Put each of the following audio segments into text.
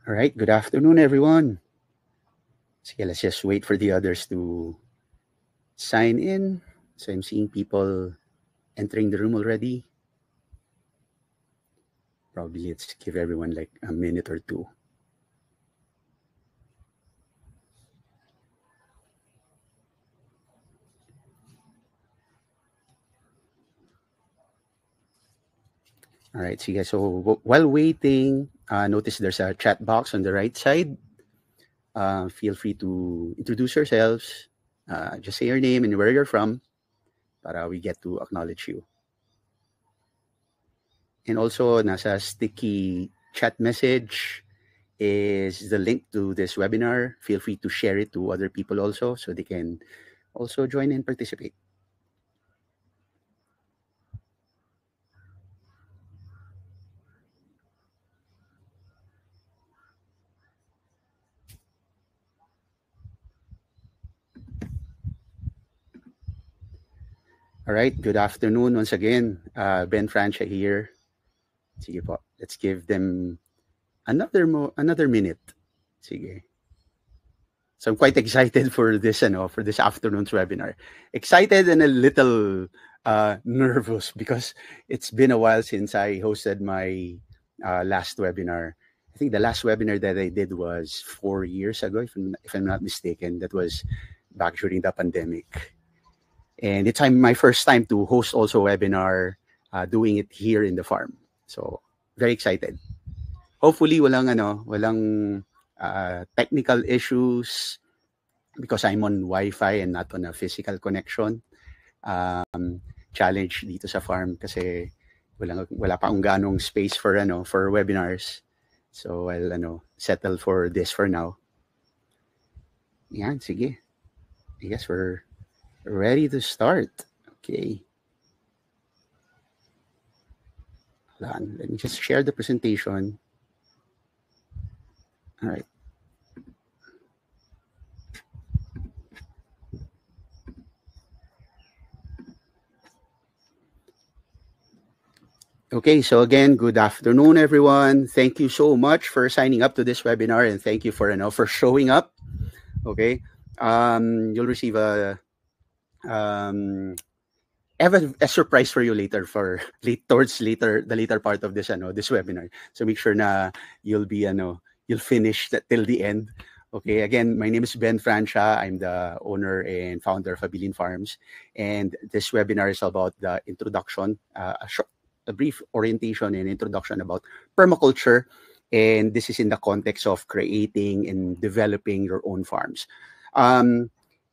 All right, good afternoon, everyone. Sige, let's just wait for the others to sign in. So I'm seeing people entering the room already. Probably let's give everyone like a minute or two. All right, sige. So while waiting, notice there's a chat box on the right side. Feel free to introduce yourselves. Just say your name and where you're from para we get to acknowledge you. And also, nasa sticky chat message is the link to this webinar. Feel free to share it to other people also so they can also join and participate. All right, good afternoon once again. Ben Francia here. Sige po, let's give them another minute. Sige. So I'm quite excited for this afternoon's webinar. Excited and a little nervous because it's been a while since I hosted my last webinar. I think the last webinar that I did was 4 years ago, if I'm not mistaken. That was back during the pandemic, and it's my first time to host also a webinar, doing it here in the farm. So very excited. Hopefully, walang technical issues because I'm on Wi-Fi and not on a physical connection. Challenge dito sa farm kasi wala pa akong ganong space for webinars. So I'll settle for this for now. Yan, sige. I guess we're ready to start. Okay. Hold on. Let me just share the presentation. All right. Okay, so again, good afternoon, everyone. Thank you so much for signing up to this webinar, and thank you for showing up. Okay, you'll receive I have a surprise for you later towards the later part of this webinar. So make sure na you'll finish till the end. Okay, again, my name is Ben Francia. I'm the owner and founder of Abilin Farms, and this webinar is about the introduction, a brief orientation and introduction about permaculture, and this is in the context of creating and developing your own farms.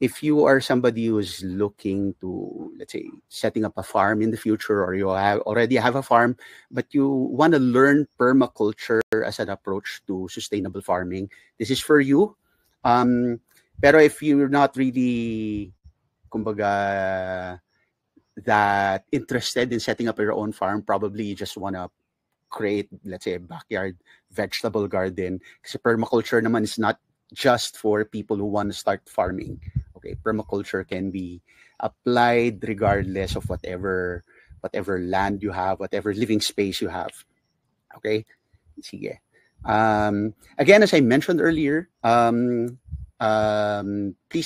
If you are somebody who's looking to, let's say, setting up a farm in the future, or you already have a farm, but you want to learn permaculture as an approach to sustainable farming, this is for you. Pero if you're not really, kumbaga, that interested in setting up your own farm, probably you just want to create, let's say, a backyard vegetable garden. Because permaculture naman is not just for people who want to start farming. Okay, permaculture can be applied regardless of whatever land you have, whatever living space you have. Okay, sige. Again, as I mentioned earlier, please,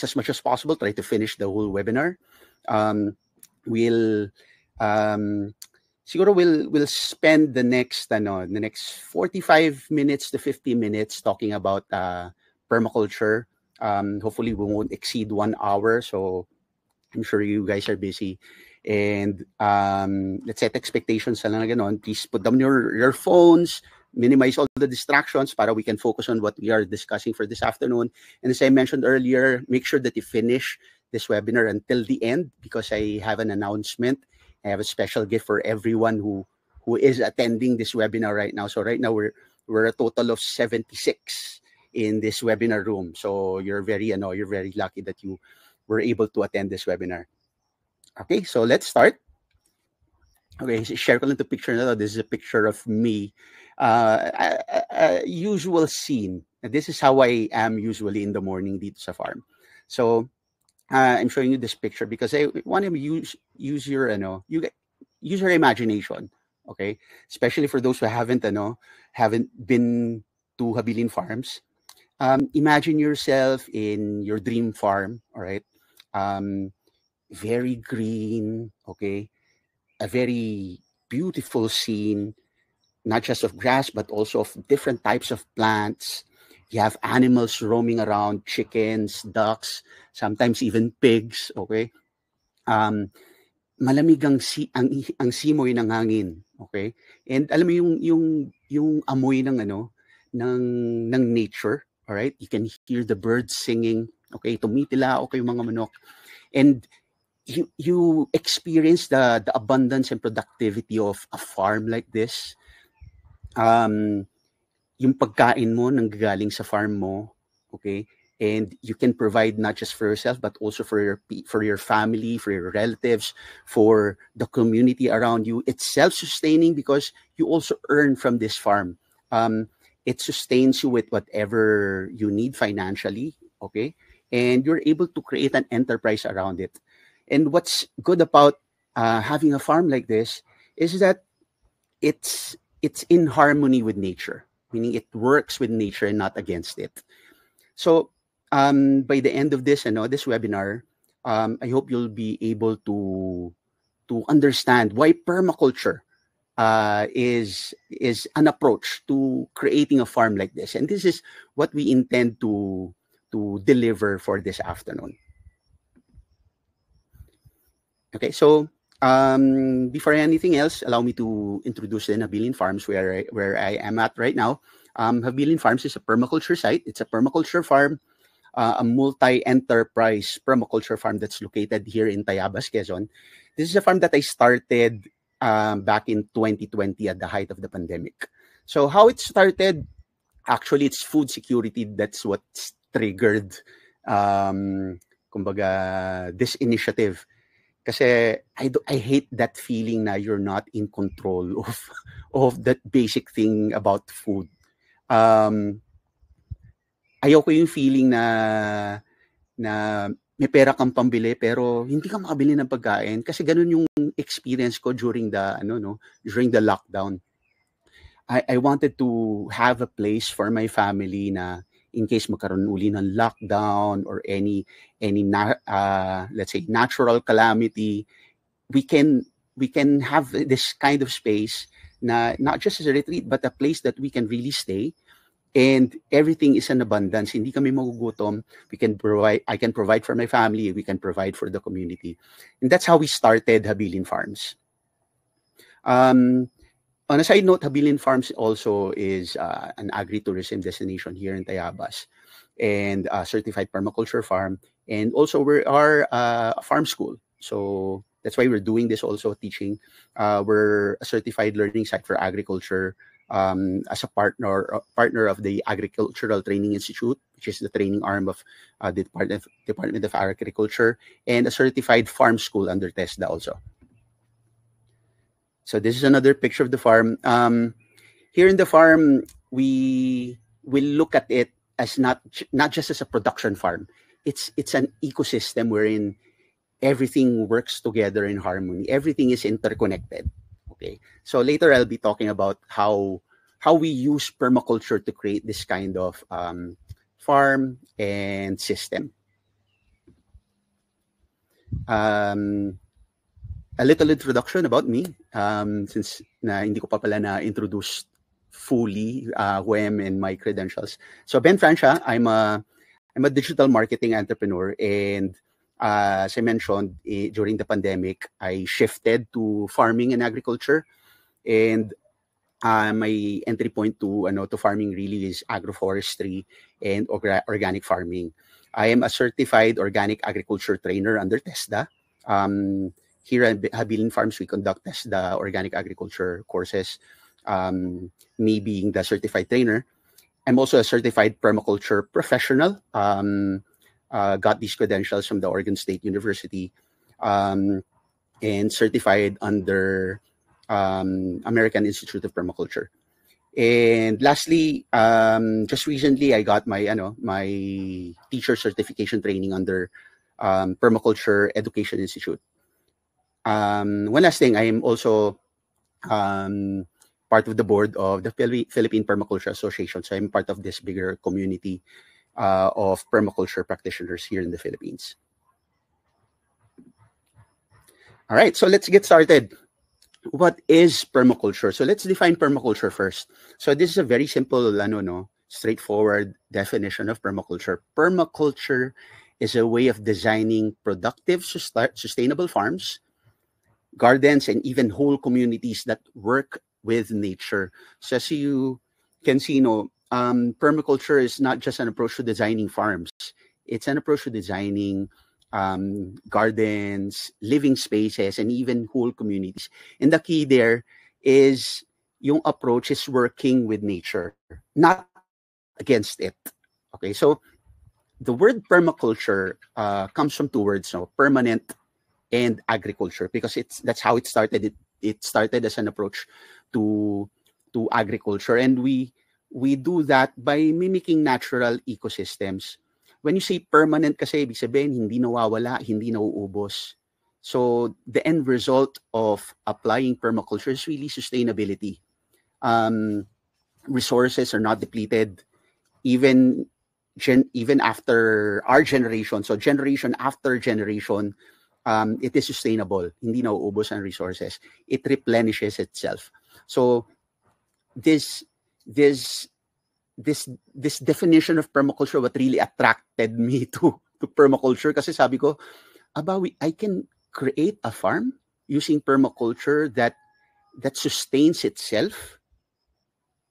as much as possible, try to finish the whole webinar. We'll spend the next 45 minutes to 50 minutes talking about permaculture. Hopefully we won't exceed 1 hour, so I'm sure you guys are busy. And let's set expectations na ganon. Please put down your phones, minimize all the distractions para we can focus on what we are discussing for this afternoon. And as I mentioned earlier, make sure that you finish this webinar until the end, because I have an announcement. I have a special gift for everyone who is attending this webinar right now. So right now we're a total of 76 in this webinar room. So you're very lucky that you were able to attend this webinar. Okay, so let's start. Okay, share ko lang the picture na to. This is a picture of me. A usual scene. This is how I am usually in the morning dito sa farm. So I'm showing you this picture because I want to use your imagination. Okay, especially for those who haven't been to Habilin Farms, imagine yourself in your dream farm, all right? Um, Very green, okay? A very beautiful scene, not just of grass, but also of different types of plants. You have animals roaming around, chickens, ducks, sometimes even pigs, okay? Um, Malamig ang simoy ng hangin, okay? And alam mo yung amoy ng ano, ng nature, all right? You can hear the birds singing, okay? Tumitilao kayo mga manok. And you experience the abundance and productivity of a farm like this. Um, yung pagkain mo nanggagaling sa farm mo, okay? And you can provide not just for yourself but also for your family, for your relatives, for the community around you. It's self-sustaining because you also earn from this farm. It sustains you with whatever you need financially, okay? And you're able to create an enterprise around it. And what's good about having a farm like this is that it's in harmony with nature, meaning it works with nature and not against it. So by the end of this, this webinar, I hope you'll be able to understand why permaculture is an approach to creating a farm like this, and this is what we intend to deliver for this afternoon. Okay, so before anything else, allow me to introduce the Habilin Farms where I am at right now. Habilin Farms is a permaculture site. It's a permaculture farm, a multi-enterprise permaculture farm that's located here in Tayabas, Quezon. This is a farm that I started back in 2020 at the height of the pandemic. So how it started, actually, it's food security. That's what's triggered kumbaga, this initiative. Kasi I hate that feeling na you're not in control of that basic thing about food. Ayoko yung feeling na may pera kang pambili pero hindi ka makabili ng pagkain kasi ganun yung experience ko during the lockdown. I wanted to have a place for my family na in case magkaroon uli ng lockdown or any let's say natural calamity, we can have this kind of space na not just as a retreat but a place that we can really stay, and everything is an abundance. Hindi kami magugutom. I can provide for my family, we can provide for the community. And that's how we started Habilin Farms. On a side note, Habilin Farms also is an agritourism destination here in Tayabas and a certified permaculture farm. And also we are a farm school. So that's why we're doing this also, teaching. We're a certified learning site for agriculture as a partner of the Agricultural Training Institute, which is the training arm of the Department of Agriculture, and a certified farm school under TESDA also. So this is another picture of the farm. Here in the farm, we will look at it as not just as a production farm. It's an ecosystem wherein everything works together in harmony. Everything is interconnected. Okay. So later I'll be talking about how we use permaculture to create this kind of farm and system. A little introduction about me, since hindi ko pa pala na-introduce fully who I am and my credentials. So Ben Francia, I'm a digital marketing entrepreneur, and as I mentioned, during the pandemic, I shifted to farming and agriculture, and my entry point to farming really is agroforestry and organic farming. I am a certified organic agriculture trainer under TESDA. Here at Habilin Farms, we conduct the organic agriculture courses, me being the certified trainer. I'm also a certified permaculture professional. Got these credentials from the Oregon State University, and certified under American Institute of Permaculture. And lastly, just recently, I got my teacher certification training under Permaculture Education Institute. One last thing, I am also part of the board of the Philippine Permaculture Association. So I'm part of this bigger community of permaculture practitioners here in the Philippines. All right, so let's get started. What is permaculture? So let's define permaculture first. So this is a very simple, straightforward definition of permaculture. Permaculture is a way of designing productive, sustainable farms, gardens, and even whole communities that work with nature. So as you can see, permaculture is not just an approach to designing farms. It's an approach to designing gardens, living spaces, and even whole communities. And the key there is yung approach is working with nature, not against it. Okay, so the word permaculture comes from two words, permanent and agriculture, because that's how it started. It started as an approach to agriculture, and we do that by mimicking natural ecosystems. When you say permanent kasi, ibig sabihin, hindi nawawala, hindi nauubos. So the end result of applying permaculture is really sustainability. Resources are not depleted, even after our generation. So generation after generation, it is sustainable. Hindi nauubos ang resources. It replenishes itself. So this definition of permaculture, what really attracted me to permaculture, kasi sabi ko, I can create a farm using permaculture that sustains itself.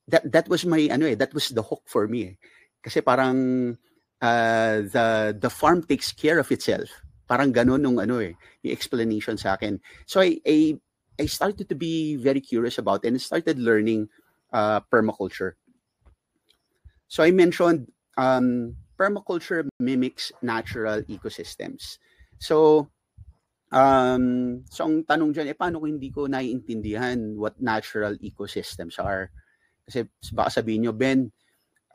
That was my that was the hook for me. Kasi parang the farm takes care of itself. Parang ganun nung yung explanation sa akin. So I started to be very curious about it and started learning permaculture. So I mentioned permaculture mimics natural ecosystems. So ang tanong dyan, paano kung hindi ko naiintindihan what natural ecosystems are? Kasi baka sabihin nyo, Ben,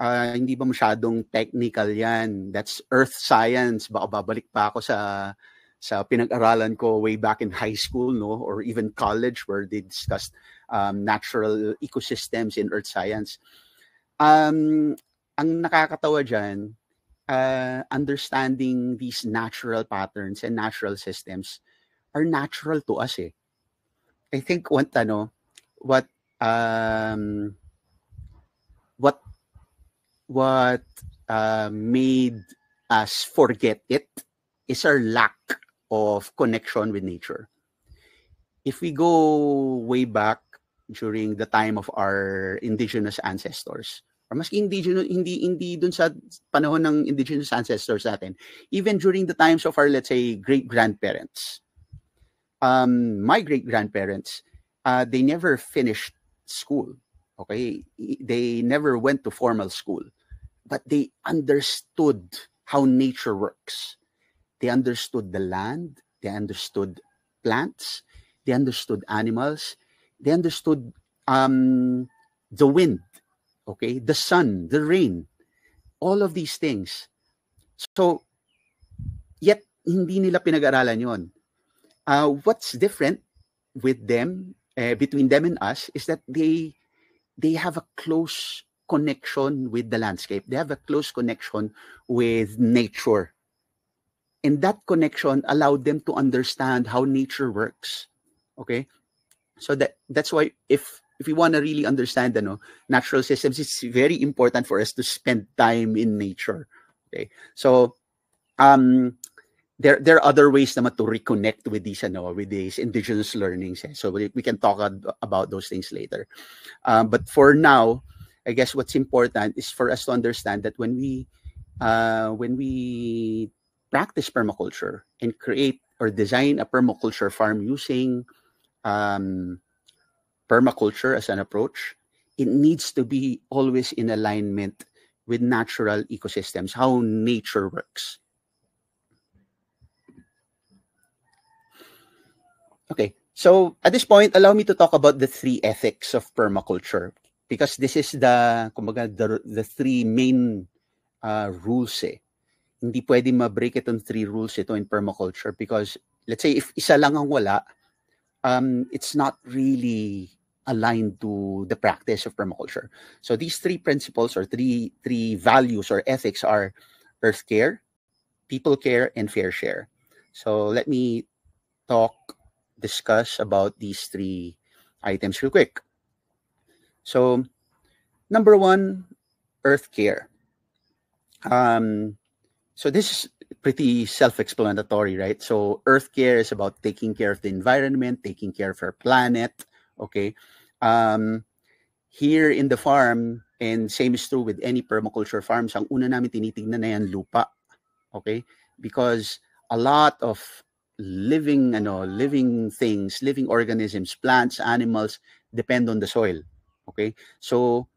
hindi ba masyadong technical yan? That's earth science. Baka babalik pa ako sa pinag-aralan ko way back in high school, or even college, where they discussed natural ecosystems in earth science. Ang nakakatawa dyan, understanding these natural patterns and natural systems are natural to us. I think what made us forget it is our lack of connection with nature. If we go way back during the time of our indigenous ancestors, or maski hindi dun sa panahon ng indigenous ancestors natin, even during the times of our, let's say, great-grandparents, my great-grandparents, they never finished school. Okay, they never went to formal school, but they understood how nature works. They understood the land, they understood plants, they understood animals, they understood the wind, okay, the sun, the rain, all of these things. So, yet hindi nila pinag-aralan yon. What's different with them, between them and us, is that they have a close connection with the landscape. They have a close connection with nature. And that connection allowed them to understand how nature works. Okay? So that's why if we want to really understand natural systems, it's very important for us to spend time in nature. Okay? So there are other ways naman to reconnect with these indigenous learnings. So we can talk about those things later. But for now, I guess what's important is for us to understand that when we practice permaculture and create or design a permaculture farm using permaculture as an approach, it needs to be always in alignment with natural ecosystems, how nature works. Okay, so at this point, allow me to talk about the three ethics of permaculture, because this is the three main rules. Hindi pwede ma-break itong three rules ito in permaculture, because let's say if isa lang ang wala, it's not really aligned to the practice of permaculture. So these three principles or three values or ethics are earth care, people care, and fair share. So let me discuss about these three items real quick. So number one, earth care. Um, so this is pretty self-explanatory, right? So earth care is about taking care of the environment, taking care of our planet. Okay. Um, Here in the farm, and same is true with any permaculture farms, ang una namin tinitignan na yan lupa. Okay? Because a lot of living things, living organisms, plants, animals depend on the soil. Okay? So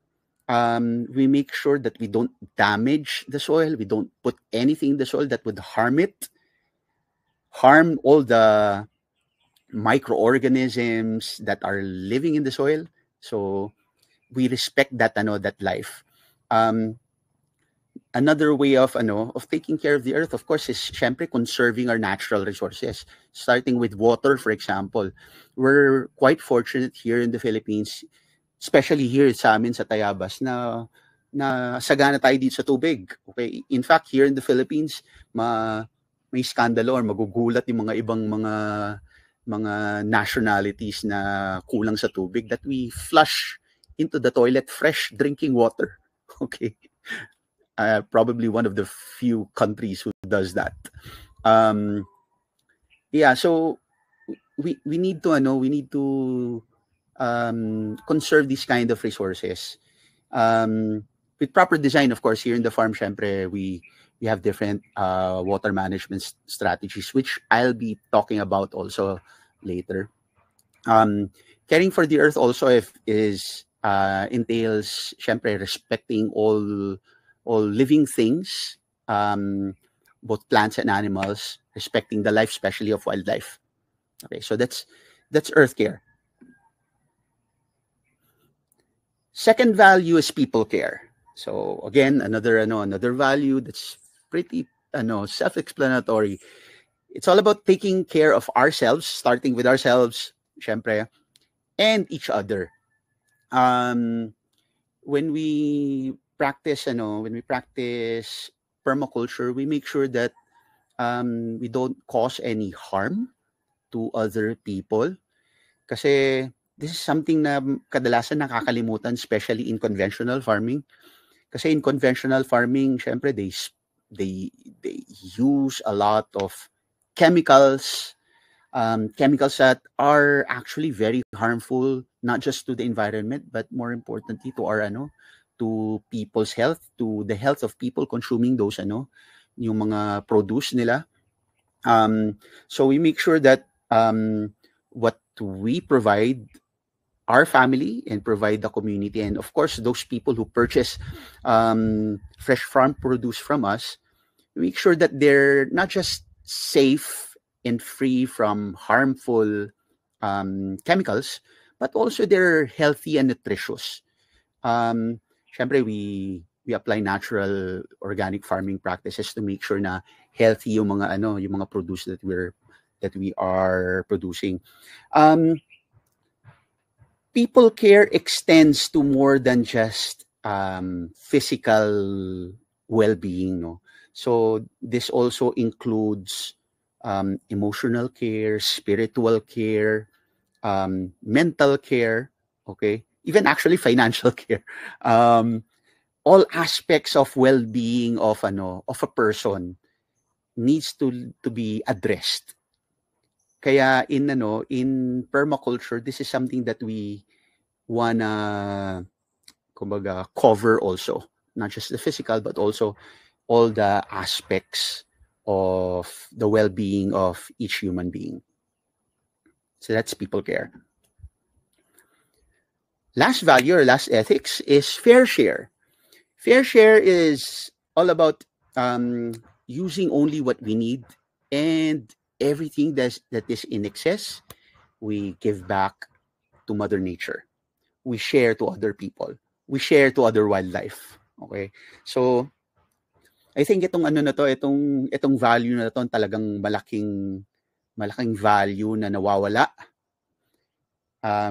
we make sure that we don't damage the soil, we don't put anything in the soil that would harm all the microorganisms that are living in the soil. So we respect that life. Um, Another way of taking care of the earth, of course, is syempre conserving our natural resources. Starting with water, for example, we're quite fortunate here in the Philippines, especially here sa amin sa Tayabas, na sagana tayo dito sa tubig. Okay, in fact, here in the Philippines, may skandalo or magugulat yung mga ibang mga nationalities na kulang sa tubig that we flush into the toilet fresh drinking water. Okay. Probably one of the few countries who does that. Yeah, so we need to conserve these kind of resources. With proper design, of course, here in the farm, syempre, we have different water management strategies, which I'll be talking about also later. Caring for the earth also entails, syempre, respecting all living things, both plants and animals, respecting the life, especially of wildlife. Okay, so that's earth care. Second value is people care. So again, another value that's pretty self-explanatory. It's all about taking care of ourselves, starting with ourselves, syempre, and each other. When we practice permaculture, we make sure that we don't cause any harm to other people. Kasi this is something na kadalasan nakakalimutan, especially in conventional farming. Kasi in conventional farming, syempre they use a lot of chemicals, chemicals that are actually very harmful, not just to the environment, but more importantly to to people's health, to the health of people consuming those yung mga produce nila. So we make sure that what we provide our family and provide the community, and of course those people who purchase fresh farm produce from us, make sure that they're not just safe and free from harmful chemicals, but also they're healthy and nutritious. Syempre, we apply natural organic farming practices to make sure na healthy yung mga produce that we are producing. People care extends to more than just physical well-being, no? So this also includes emotional care, spiritual care, mental care, okay, even actually financial care. All aspects of well-being of a person needs to be addressed. Kaya in permaculture, this is something that we wanna kumbaga cover also, not just the physical but also all the aspects of the well-being of each human being. So that's people care. Last value or last ethics is fair share. Fair share is all about using only what we need, and everything that is in excess, we give back to Mother Nature. We share to other people. We share to other wildlife. Okay? So, I think itong value na to talagang malaking value na nawawala.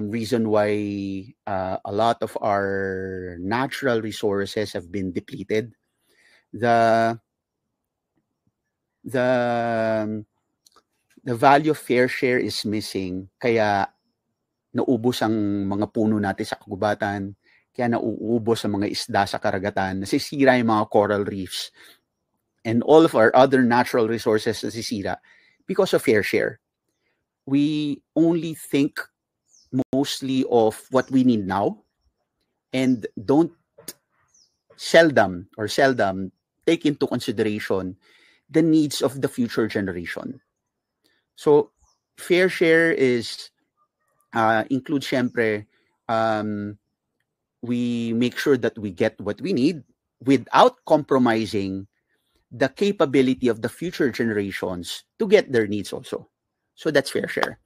reason why a lot of our natural resources have been depleted. The the the value of fair share is missing, kaya naubos ang mga puno natin sa kagubatan, kaya nauubos ang mga isda sa karagatan, nasisira yung mga coral reefs, and all of our other natural resources nasisira because of fair share. We only think mostly of what we need now and don't seldom take into consideration the needs of the future generation. So fair share is includes syempre we make sure that we get what we need without compromising the capability of the future generations to get their needs also. So that's fair share.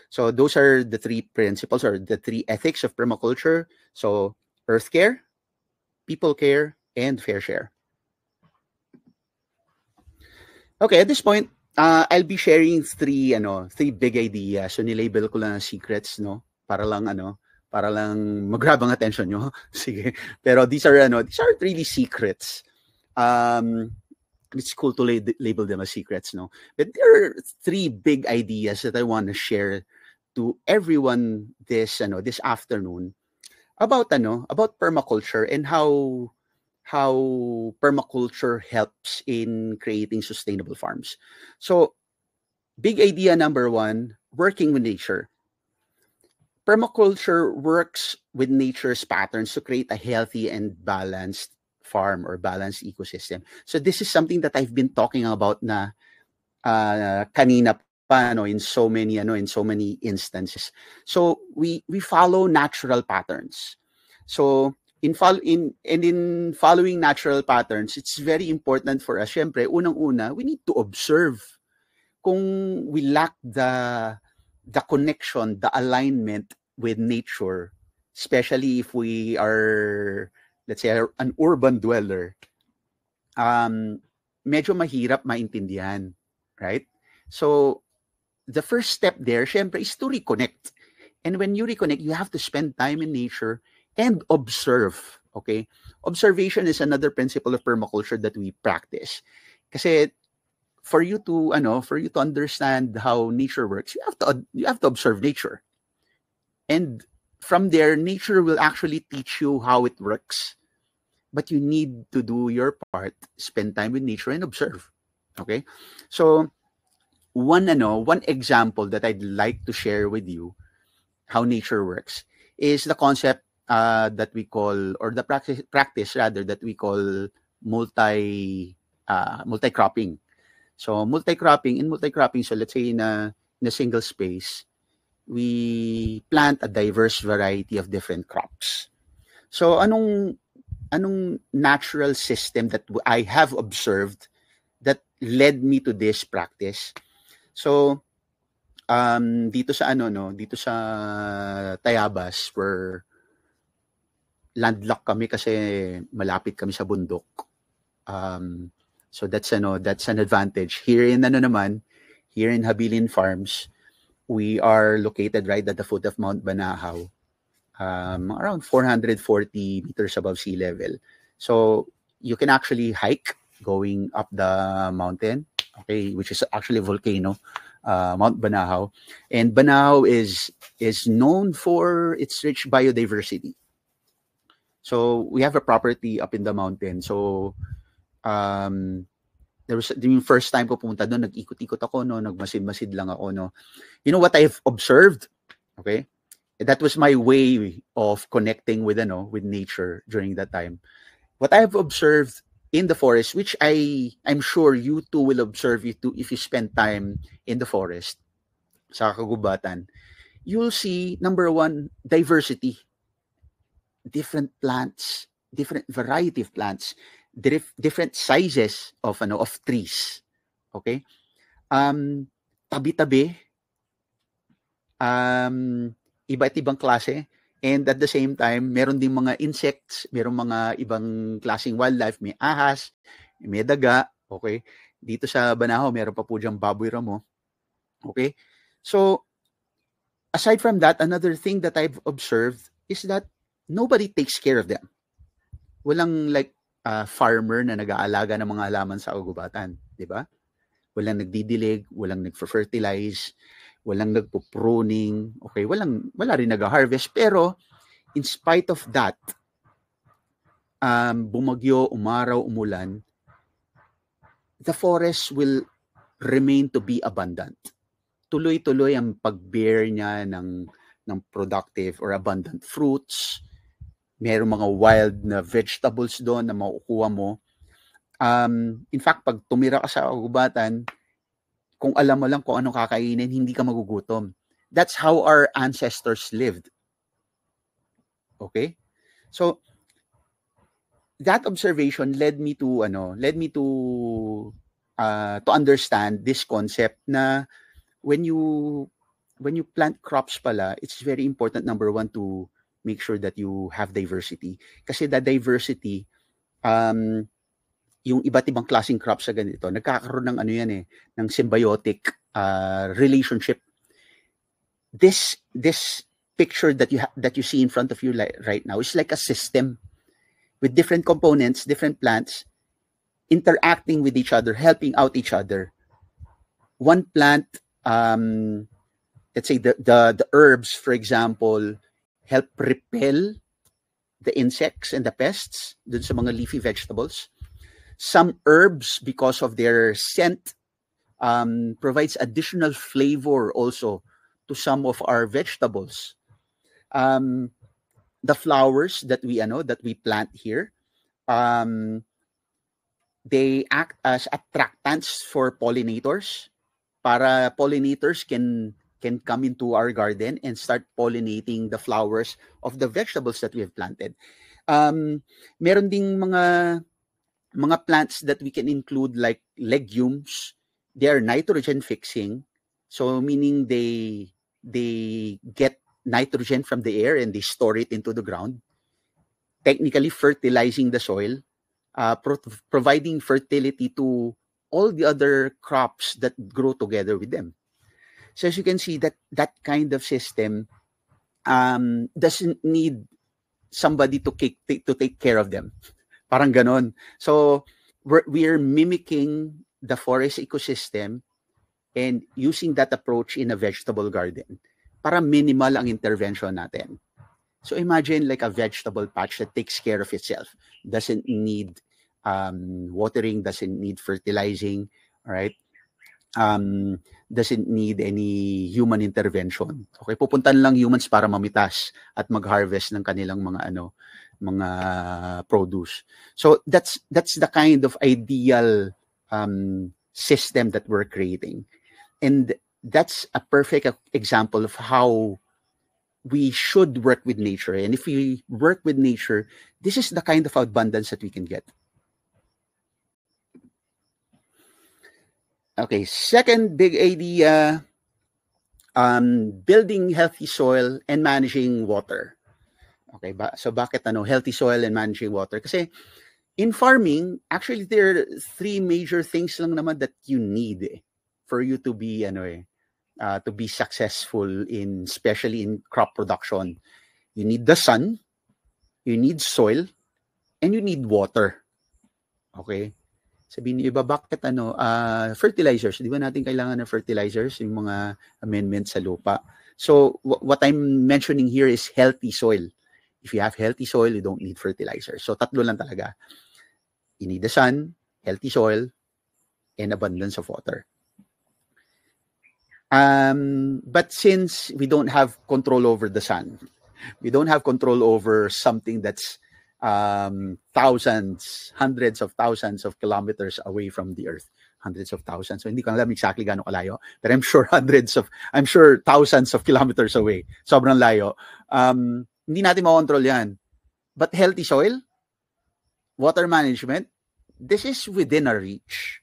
So those are the three principles or the three ethics of permaculture. So earth care, people care, and fair share. Okay, at this point, I'll be sharing three big ideas. So nilabel ko lang secrets, no? Para lang mag-grab ang attention nyo. Sige. Pero these are really secrets. It's cool to label them as secrets, no? But there are three big ideas that I want to share to everyone this afternoon about permaculture and how permaculture helps in creating sustainable farms. So, big idea number one, working with nature. Permaculture works with nature's patterns to create a healthy and balanced farm or balanced ecosystem. So this is something that I've been talking about na kanina pa in so many instances. So we follow natural patterns. So in following natural patterns, it's very important for us. Syempre, unang-una, we need to observe. Kung we lack the connection, the alignment with nature, especially if we are, let's say, an urban dweller, medyo mahirap maintindihan, right? So the first step there, syempre, is to reconnect. And when you reconnect, you have to spend time in nature and observe, okay? Observation is another principle of permaculture that we practice. Kasi for you to understand how nature works, you have to observe nature. And from there, nature will actually teach you how it works. But you need to do your part, spend time with nature and observe. Okay? So one example that I'd like to share with you how nature works is the concept that we call, or the practice rather, that we call multi-cropping. So multi-cropping, so let's say in a single space, we plant a diverse variety of different crops. So anong natural system that I have observed that led me to this practice? So dito sa Tayabas, where landlocked kami kasi malapit kami sa bundok. So that's an advantage. Here in Habilin Farms, we are located right at the foot of Mount Banahaw, around 440 meters above sea level. So you can actually hike going up the mountain, okay, which is actually a volcano, Mount Banahaw. And Banahaw is known for its rich biodiversity. So we have a property up in the mountain. So there was the first time ko pumunta doon, nag-ikot-ikot ako, nagmasid-masid lang ako, You know what I've observed? Okay? That was my way of connecting with nature during that time. What I've observed in the forest, which I'm sure you too will observe if you spend time in the forest, sa kagubatan, you'll see, number one, diversity. Different plants, different variety of plants, different sizes of trees. Okay? Tabi-tabi, iba't ibang klase, and at the same time, meron ding mga insects, meron mga ibang klaseng wildlife, may ahas, may daga, okay? Dito sa Banahaw, meron pa po diyang baboy ramo. Okay? So, aside from that, another thing that I've observed is that nobody takes care of them. Walang like farmer na nag-aalaga ng mga halaman sa kagubatan, di ba? Walang nagdidilig, walang nagfer-fertilize, walang nagpo-pruning, okay, wala rin nag-harvest. Pero in spite of that, bumagyo, umaraw, umulan, the forest will remain to be abundant. Tuloy-tuloy ang pag-bear niya ng productive or abundant fruits. Merong mga wild na vegetables doon na makukuha mo. In fact, pag tumira ka sa kagubatan, kung alam mo lang kung anong kakainin, hindi ka magugutom. That's how our ancestors lived. Okay? So, that observation led me to understand this concept na when you plant crops pala, it's very important, number one, to make sure that you have diversity. Kasi the diversity, yung iba't ibang klaseng crops sa ganito, nagkakaroon ng ng symbiotic relationship. This picture that you see in front of you right now is like a system with different components, different plants interacting with each other, helping out each other. One plant, let's say the herbs, for example, help repel the insects and the pests dun sa mga leafy vegetables. Some herbs, because of their scent, provides additional flavor also to some of our vegetables. The flowers that we plant here, they act as attractants for pollinators. Para pollinators can come into our garden and start pollinating the flowers of the vegetables that we have planted. Meron ding mga plants that we can include like legumes. They are nitrogen fixing, so meaning they get nitrogen from the air and they store it into the ground, technically fertilizing the soil, providing fertility to all the other crops that grow together with them. So as you can see, that kind of system doesn't need somebody to take care of them. Parang ganon. So we're mimicking the forest ecosystem and using that approach in a vegetable garden para minimal ang intervention natin. So imagine like a vegetable patch that takes care of itself, doesn't need watering, doesn't need fertilizing, all right? Doesn't need any human intervention. Okay, pupuntan lang humans para mamitas at mag-harvest ng kanilang mga produce. So that's the kind of ideal system that we're creating. And that's a perfect example of how we should work with nature. And if we work with nature, this is the kind of abundance that we can get. Okay, second big idea, building healthy soil and managing water. Okay, so bakit healthy soil and managing water? Kasi in farming, actually there are three major things lang naman that you need for you to be to be successful especially in crop production. You need the sun, you need soil, and you need water. Okay? Sabihin niyo iba, bakit fertilizers? Di ba natin kailangan ng fertilizers, yung mga amendments sa lupa? So what I'm mentioning here is healthy soil. If you have healthy soil, you don't need fertilizers. So tatlo lang talaga. You need the sun, healthy soil, and abundance of water. But since we don't have control over the sun, we don't have control over something that's thousands, hundreds of thousands of kilometers away from the earth. Hundreds of thousands. So hindi ko alam exactly gaano kalayo, but I'm sure thousands of kilometers away. Sobrang layo. Hindi natin makontrol yan. But healthy soil, water management, this is within our reach.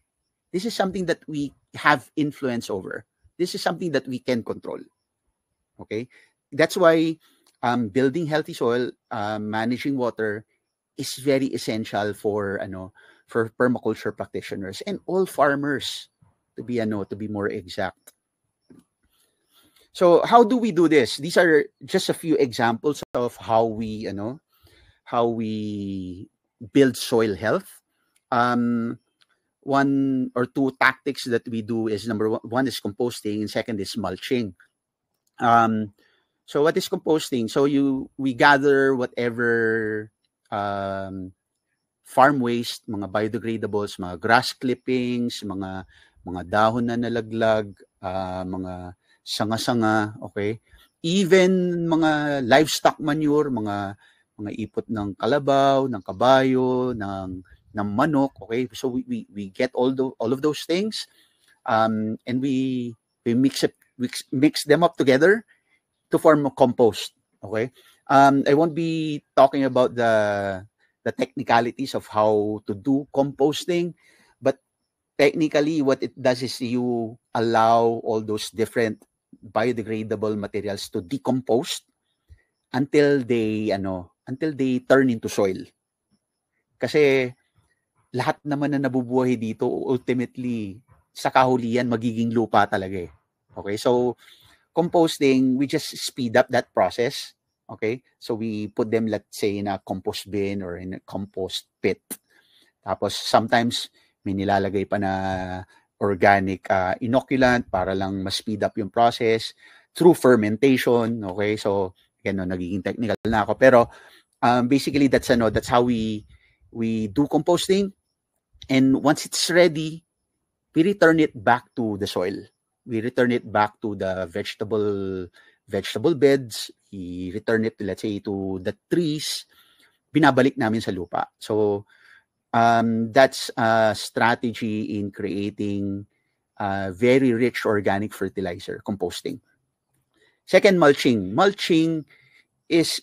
This is something that we have influence over. This is something that we can control. Okay? That's why building healthy soil, managing water is very essential for permaculture practitioners and all farmers, to be more exact. So how do we do this? These are just a few examples of how we, how we build soil health. One or two tactics that we do is number one is composting, and second is mulching. So what is composting? So we gather whatever farm waste, mga biodegradables, mga grass clippings, mga dahon na nalaglag, mga sanga-sanga, okay? Even mga livestock manure, mga ipot ng kalabaw, ng kabayo, ng manok, okay? So we get all of those things, and we mix them up together to form a compost, okay? I won't be talking about the technicalities of how to do composting, but technically what it does is you allow all those different biodegradable materials to decompose until they turn into soil. Kasi lahat naman na nabubuhay dito ultimately sa kahulian magiging lupa talaga eh. Okay? So composting, we just speed up that process. Okay? So we put them, let's say, in a compost bin or in a compost pit. Tapos sometimes may nilalagay pa na organic inoculant para lang mas speed up yung process through fermentation. Okay? So again, nagiging technical na ako. Pero basically that's how we do composting. And once it's ready, we return it back to the soil. We return it back to the vegetable beds. We return it, let's say, to the trees. Binabalik namin sa lupa. So that's a strategy in creating very rich organic fertilizer, composting. Second, mulching. Mulching is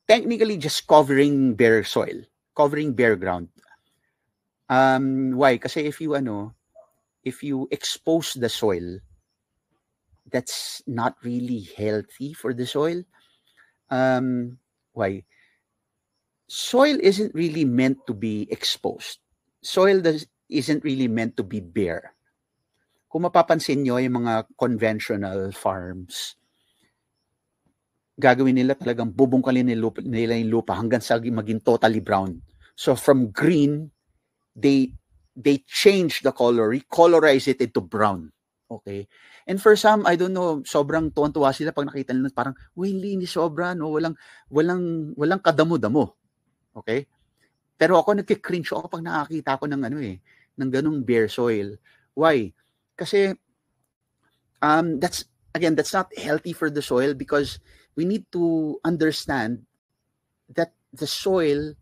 technically just covering bare soil, covering bare ground. Why? Kasi if you expose the soil, that's not really healthy for the soil. Why? Soil isn't really meant to be exposed. Soil isn't really meant to be bare. Kung mapapansin nyo, yung mga conventional farms, gagawin nila talagang bubungkalin nila yung lupa hanggang sa maging totally brown. So from green, they change the color, recolorize it into brown. Okay? And for some, I don't know, sobrang tuwan-tuwa sila pag nakita nila parang, hindi sobra, no? Walang kadamo-damo. Okay? Pero ako nagki-cringe ako pag nakakita ko ng ng ganung bare soil. Why? Kasi that's not healthy for the soil because we need to understand that the soil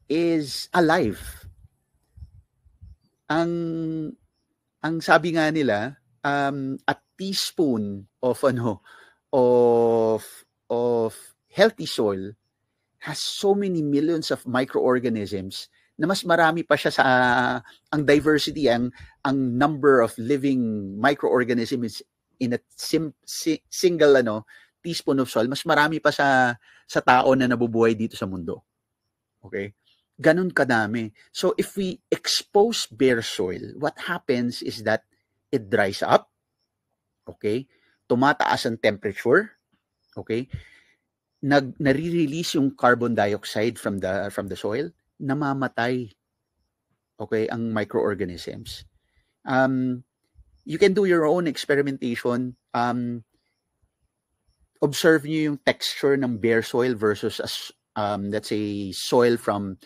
is alive. Ang sabi nga nila, a teaspoon of healthy soil has so many millions of microorganisms na mas marami pa siya sa ang diversity, ang number of living microorganisms in a single teaspoon of soil, mas marami pa sa tao na nabubuhay dito sa mundo. Okay? Ganun kadami. So if we expose bare soil, what happens is that it dries up. Okay? Tumataas ang temperature. Okay? Nare-release yung carbon dioxide from the soil, namamatay. Okay, ang microorganisms. You can do your own experimentation. Observe niyo yung texture ng bare soil versus let's say soil from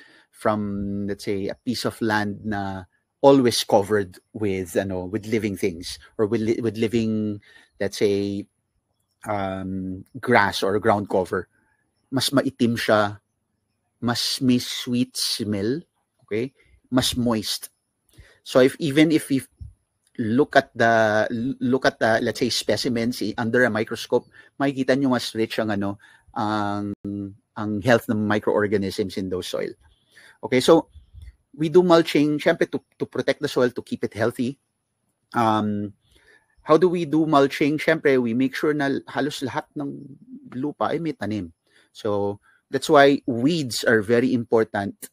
let's say a piece of land na always covered with living things or with living, let's say, grass or ground cover. Mas maitim siya, mas may sweet smell, okay? Mas moist. So if you look at the let's say specimens under a microscope, makikita nyo mas rich ang health ng microorganisms in those soil. Okay, so we do mulching syempre to protect the soil, to keep it healthy. How do we do mulching? Syempre, we make sure na halos lahat ng lupa ay may tanim. So that's why weeds are very important,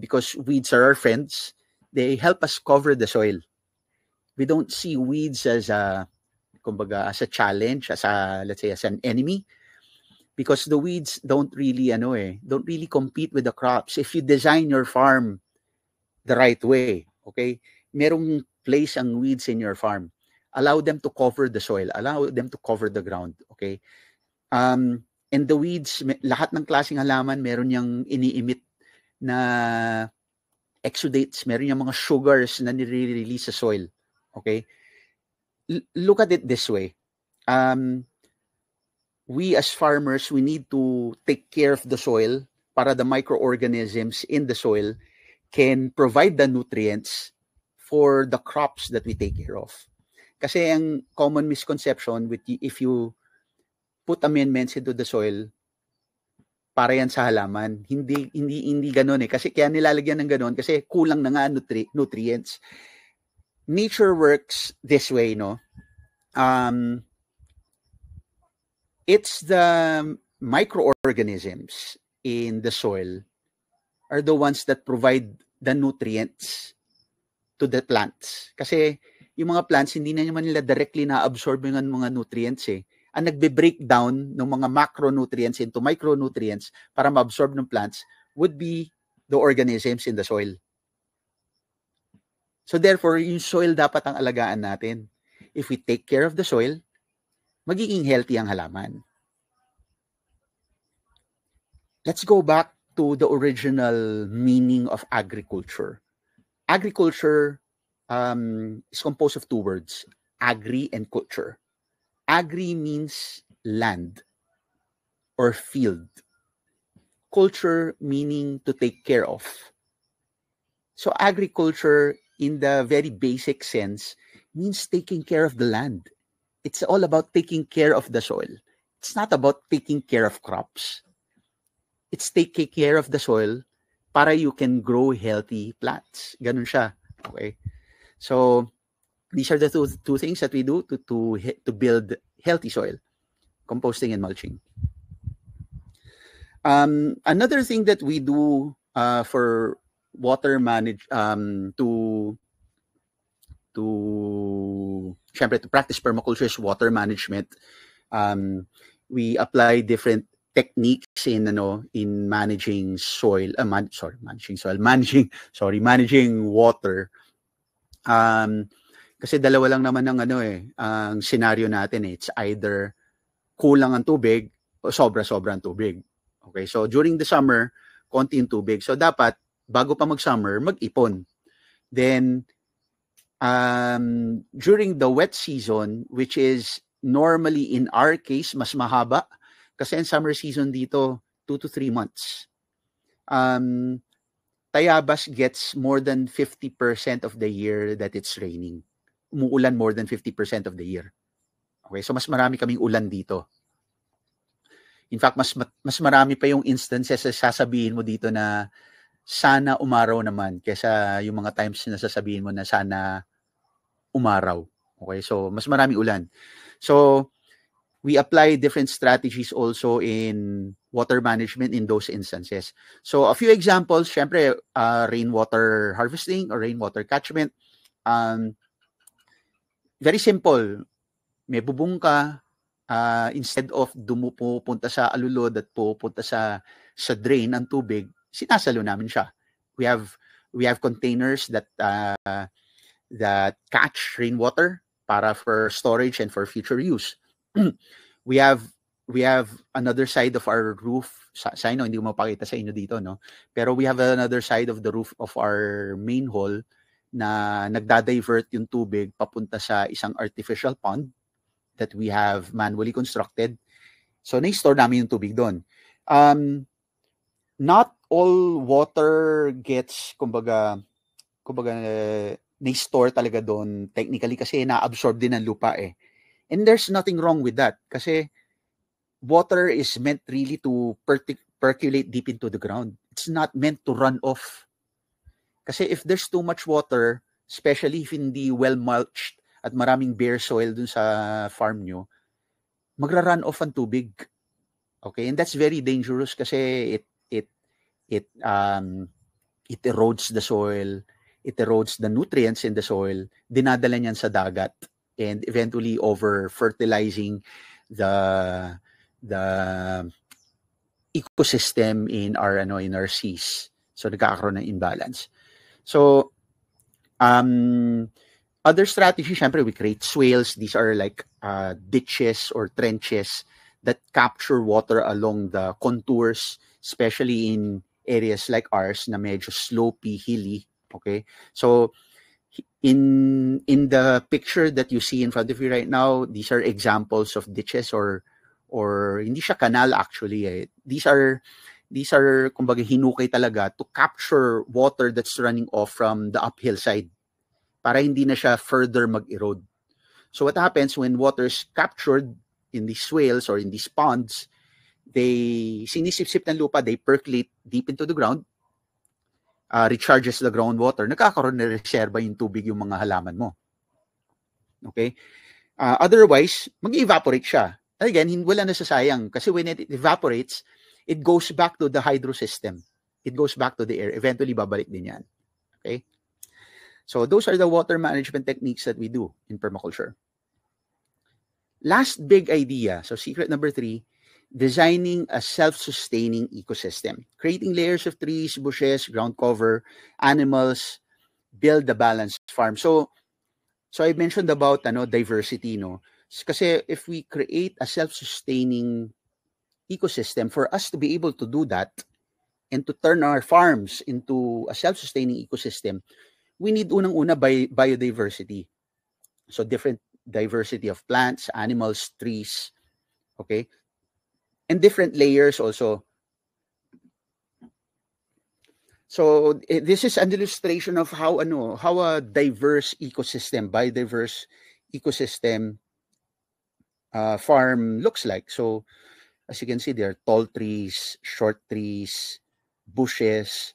because weeds are our friends. They help us cover the soil. We don't see weeds as kumbaga, as a challenge, let's say, as an enemy, because the weeds don't really compete with the crops. If you design your farm the right way, okay, merong place ang weeds in your farm. Allow them to cover the soil, allow them to cover the ground, okay? And the weeds, lahat ng klaseng halaman, meron yung ini-emit na exudates, meron yung mga sugars na nire-release sa soil, okay? Look at it this way. We as farmers, we need to take care of the soil para the microorganisms in the soil can provide the nutrients for the crops that we take care of. Kasi ang common misconception if you put amendments into the soil, para yan sa halaman. Hindi ganoon eh. Kasi kaya nilalagyan ng ganoon kasi kulang na nga nutrients. Nature works this way, no? It's the microorganisms in the soil are the ones that provide the nutrients to the plants. Kasi yung mga plants, hindi na naman nila directly na-absorb yung mga nutrients eh. Ang nagbe-breakdown ng mga macronutrients into micronutrients para ma-absorb ng plants would be the organisms in the soil. So therefore, yung soil dapat ang alagaan natin. If we take care of the soil, magiging healthy ang halaman. Let's go back to the original meaning of agriculture. Agriculture is composed of two words, agri and culture. Agri means land or field. Culture meaning to take care of. So agriculture in the very basic sense means taking care of the land. It's all about taking care of the soil. It's not about taking care of crops. It's taking care of the soil para you can grow healthy plants. Ganun siya. Okay? So, these are the two things that we do to build healthy soil. Composting and mulching. Another thing that we do for water to practice permaculture is water management. We apply different techniques in managing soil, managing water. Kasi dalawa lang naman ang scenario natin eh. It's either kulang ang tubig o sobra-sobra ang tubig. Okay, so during the summer, konti yung tubig. So dapat bago pa mag-summer, mag-ipon. Then during the wet season, which is normally in our case mas mahaba kasi ang summer season dito 2 to 3 months. Tayabas gets more than 50% of the year that it's raining. Umuulan more than 50% of the year. Okay, so mas marami kaming ulan dito. In fact, mas marami pa yung instances na sasabihin mo dito na sana umaraw naman kaysa yung mga times na sasabihin mo na sana umaraw. Okay, so mas maraming ulan. So we apply different strategies also in water management in those instances. So a few examples, syempre, rainwater harvesting or rainwater catchment. Very simple. May bubong ka, instead of pupunta sa alulod at pupunta sa drain ang tubig, sinasalo namin siya. We have containers that catch rainwater para for storage and for future use. we have another side of our roof. Sa hindi ko mapakita sa inyo dito, no? Pero we have another side of the roof of our main hall na nagda-divert yung tubig papunta sa isang artificial pond that we have manually constructed. So na-store namin yung tubig doon. Not all water gets kumbaga na-store talaga doon technically kasi na-absorb din ng lupa eh. And there's nothing wrong with that kasi water is meant really to percolate deep into the ground. It's not meant to run off. Kasi if there's too much water, especially if hindi well mulched at maraming bare soil dun sa farm nyo, magra-run off ang tubig. Okay? And that's very dangerous kasi it erodes the soil, it erodes the nutrients in the soil, dinadala niyan sa dagat. and eventually over fertilizing the ecosystem in our seas. So nagkakaroon ng imbalance. So other strategy, syempre, we create swales. These are like ditches or trenches that capture water along the contours, especially in areas like ours na medyo slopey, hilly. Okay, so in the picture that you see in front of you right now, these are examples of ditches or hindi siya canal actually. These are kumbaga hinukay talaga to capture water that's running off from the uphill side para hindi na siya further mag-erode. So what happens when water is captured in these swales or in these ponds, they sinisip-sip ng lupa, they percolate deep into the ground, recharges the groundwater, nagkakaroon na reserba yung tubig yung mga halaman mo. Okay? Otherwise, mag-evaporate siya. Again, wala na sasayang kasi when it evaporates, it goes back to the hydro system. It goes back to the air. Eventually, babalik din yan. Okay? So those are the water management techniques that we do in permaculture. Last big idea, so secret number 3, designing a self-sustaining ecosystem. Creating layers of trees, bushes, ground cover, animals, build a balanced farm. So I mentioned about diversity, no? Kasi if we create a self-sustaining ecosystem, for us to be able to do that and to turn our farms into a self-sustaining ecosystem, we need unang-una biodiversity. So different diversity of plants, animals, trees, okay? And different layers also. So this is an illustration of how a diverse ecosystem, biodiverse ecosystem farm looks like. So as you can see, there are tall trees, short trees, bushes,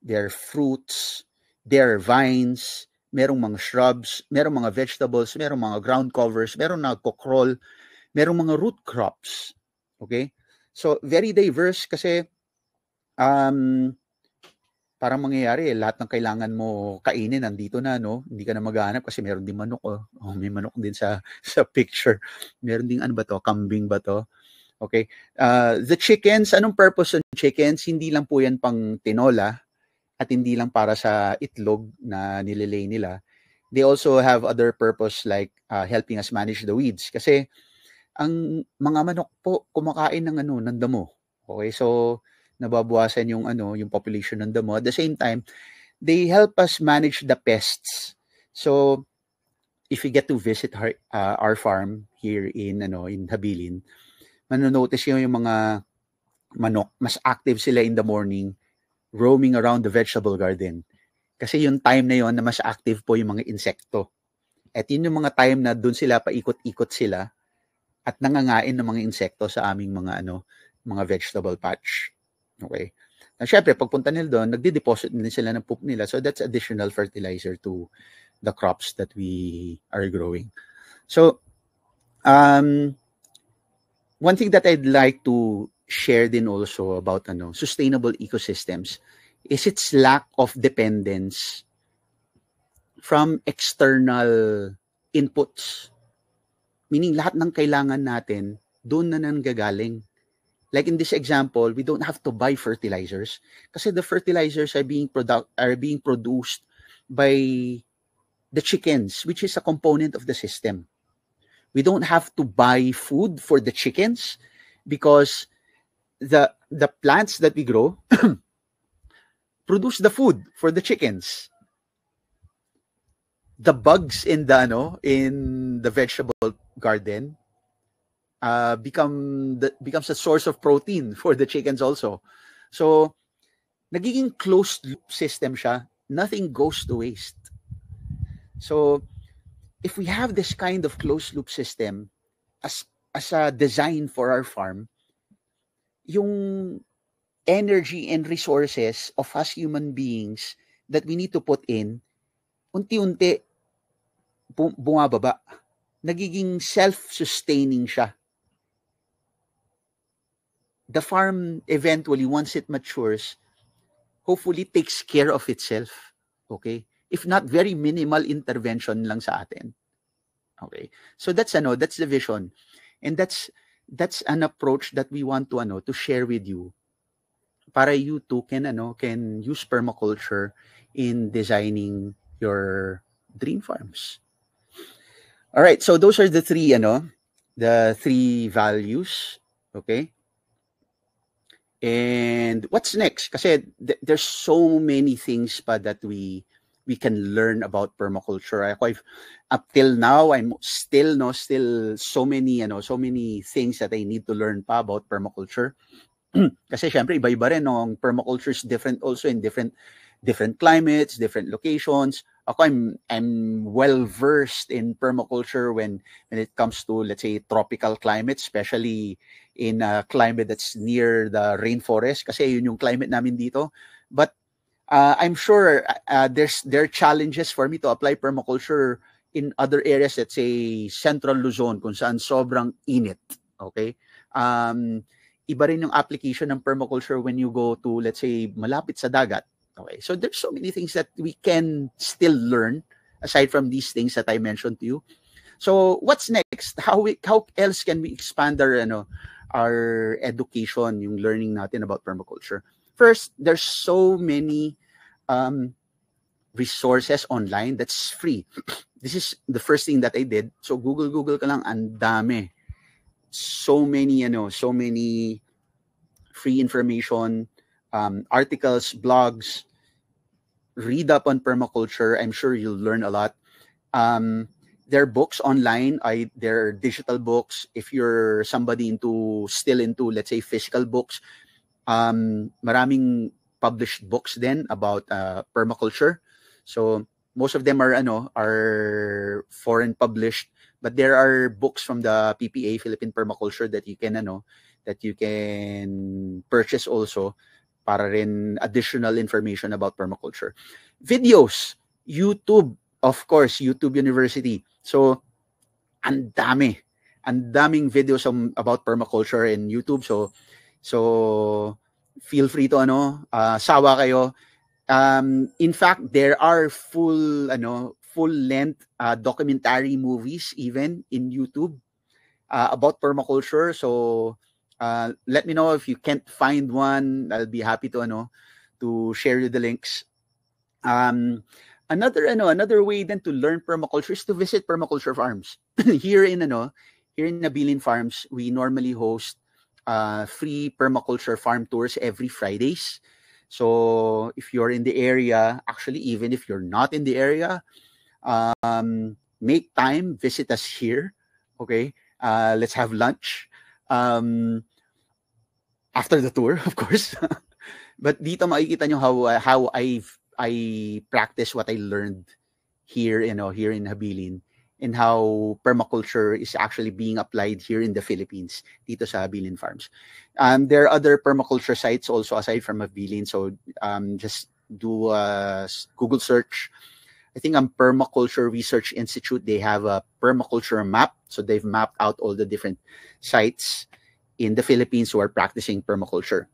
there are fruits, there are vines, merong mga shrubs, merong mga vegetables, merong mga ground covers, merong nagko-crawl, merong mga root crops. Okay? So, very diverse kasi parang mangyayari, lahat ng kailangan mo kainin nandito na, no? Hindi ka na maghahanap kasi meron din manok. Oh, may manok din sa picture. Meron din kambing ba to? Okay. The chickens, anong purpose ng chickens? Hindi lang po yan pang tinola at hindi lang para sa itlog na nililay nila. They also have other purpose like helping us manage the weeds. Kasi ang mga manok po kumakain ng damo. Okay? So nababawasan yung population ng damo. At the same time, they help us manage the pests. So if you get to visit our farm here in Habilin, manonotice yung mga manok, mas active sila in the morning roaming around the vegetable garden. Kasi yung time na yon na mas active po yung mga insekto. At yun yung mga time na doon sila paikot-ikot sila at nangangain ng mga insekto sa aming mga vegetable patch. Okay? Na syempre, pagpunta nila doon, nagde-deposit din sila ng poop nila. So that's additional fertilizer to the crops that we are growing. So, one thing that I'd like to share din also about sustainable ecosystems is its lack of dependence from external inputs. Meaning lahat ng kailangan natin doon na nanggagaling. Like in this example, we don't have to buy fertilizers kasi the fertilizers are being produced by the chickens, which is a component of the system. We don't have to buy food for the chickens because the plants that we grow produce the food for the chickens. The bugs in the vegetable garden becomes a source of protein for the chickens also. So nagiging closed loop system siya. Nothing goes to waste. So if we have this kind of closed loop system as a design for our farm, yung energy and resources of us human beings that we need to put in, unti-unti bumababa. Nagiging self-sustaining siya. The farm eventually, once it matures, hopefully takes care of itself. Okay? If not, very minimal intervention lang sa atin. Okay? So that's the vision. And that's an approach that we want to share with you para you too can use permaculture in designing your dream farms. All right, so those are the three values, okay? And what's next? Kasi there's so many things pa that we can learn about permaculture. Up till now, I'm still so many so many things that I need to learn pa about permaculture. Kasi syempre iba-iba rin no? Permaculture is different also in different climates, different locations. Ako, I'm well versed in permaculture when it comes to, let's say, tropical climates, especially in a climate that's near the rainforest kasi yun yung climate namin dito. But I'm sure there are challenges for me to apply permaculture in other areas, let's say Central Luzon, kung saan sobrang init. Okay? Iba rin yung application ng permaculture when you go to, let's say, malapit sa dagat. Okay, so there's so many things that we can still learn aside from these things that I mentioned to you. So what's next? How else can we expand our education, yung learning natin about permaculture? First, there's so many resources online that's free. This is the first thing that I did. So Google ka lang, ang dami. So many free information, articles, blogs. Read up on permaculture. I'm sure you'll learn a lot. There are books online. There are digital books. If you're somebody still into, let's say, physical books, maraming published books then about permaculture. So most of them are foreign published, but there are books from the PPA, Philippine Permaculture, that you can purchase also para rin additional information about permaculture. Videos, YouTube, of course, YouTube University. So, ang daming videos about permaculture in YouTube. So feel free to sawa kayo. In fact, there are full-length documentary movies even in YouTube about permaculture. So let me know if you can't find one. I'll be happy to share you the links. Another way then to learn permaculture is to visit permaculture farms. Here in Nabilin Farms, we normally host free permaculture farm tours every Fridays. So if you're in the area, actually even if you're not in the area, make time, visit us here. Okay, let's have lunch. After the tour, of course. But dito makikita nyo how I practice what I learned here in Habilin, and how permaculture is actually being applied here in the Philippines, dito sa Habilin Farms. There are other permaculture sites also aside from Habilin, so just do a Google search. I think on Permaculture Research Institute, they have a permaculture map, so they've mapped out all the different sites in the Philippines who are practicing permaculture.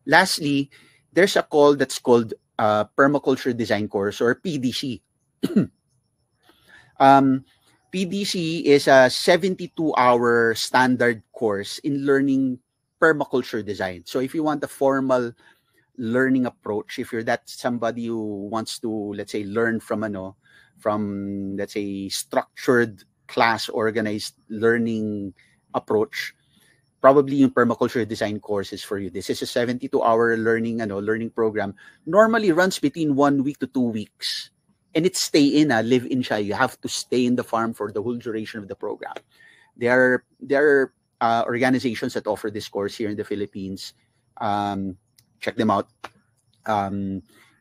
Lastly, there's a call that's called Permaculture Design Course, or PDC. PDC is a 72-hour standard course in learning permaculture design. So if you want a formal learning approach, if you're that somebody who wants to, let's say, learn from let's say, structured class organized learning approach, probably yung permaculture design course is for you. This is a 72-hour learning program. Normally runs between 1 week to 2 weeks. And it's stay in, live in siya. You have to stay in the farm for the whole duration of the program. There are organizations that offer this course here in the Philippines. Check them out.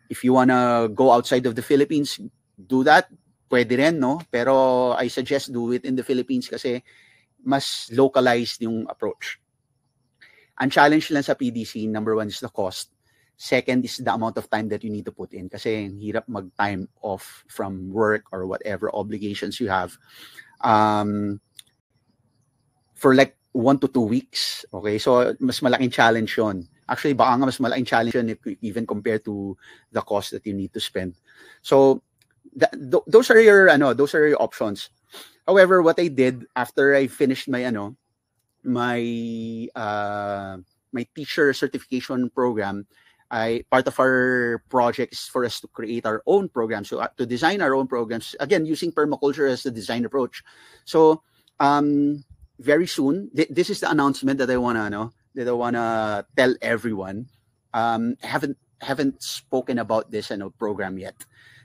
If you wanna go outside of the Philippines, do that. Pwede rin, no? Pero I suggest do it in the Philippines kasi mas localized yung approach. Ang challenge lang sa PDC, number one is the cost. Second is the amount of time that you need to put in. Kasi hirap mag-time off from work or whatever obligations you have. For like 1 to 2 weeks. Okay? So, mas malaking challenge yun. Actually, baka nga mas malaking challenge yun even compared to the cost that you need to spend. So, those are your options. However, what I did after I finished my my my teacher certification program, I part of our project is for us to create our own program. So to design our own programs, again using permaculture as the design approach. So very soon, this is the announcement that I wanna know that I wanna tell everyone. Haven't spoken about this program yet.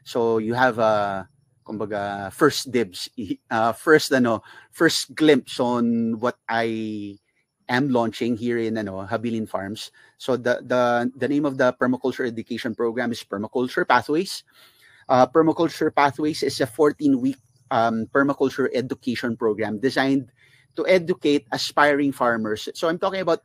So you have a kumbaga first dibs, first glimpse on what I am launching here in Habilin Farms. So the name of the permaculture education program is Permaculture Pathways. Permaculture Pathways is a 14-week permaculture education program designed to educate aspiring farmers. So I'm talking about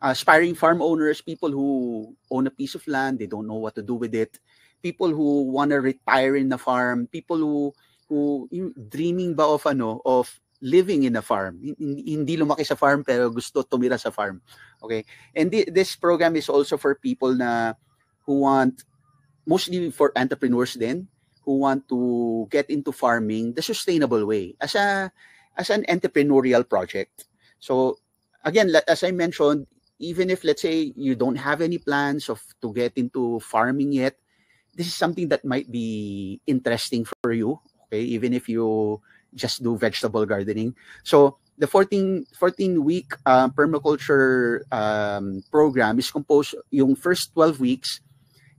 aspiring farm owners, people who own a piece of land, they don't know what to do with it, people who want to retire in the farm, people who dreaming ba of living in a farm, hindi lumaki sa farm pero gusto tumira sa farm. Okay? And this program is also for people who want, mostly for entrepreneurs then, who want to get into farming the sustainable way as an entrepreneurial project. So again, as I mentioned, even if let's say you don't have any plans to get into farming yet, this is something that might be interesting for you. Okay, even if you just do vegetable gardening. So the 14-week permaculture program is composed, yung first 12 weeks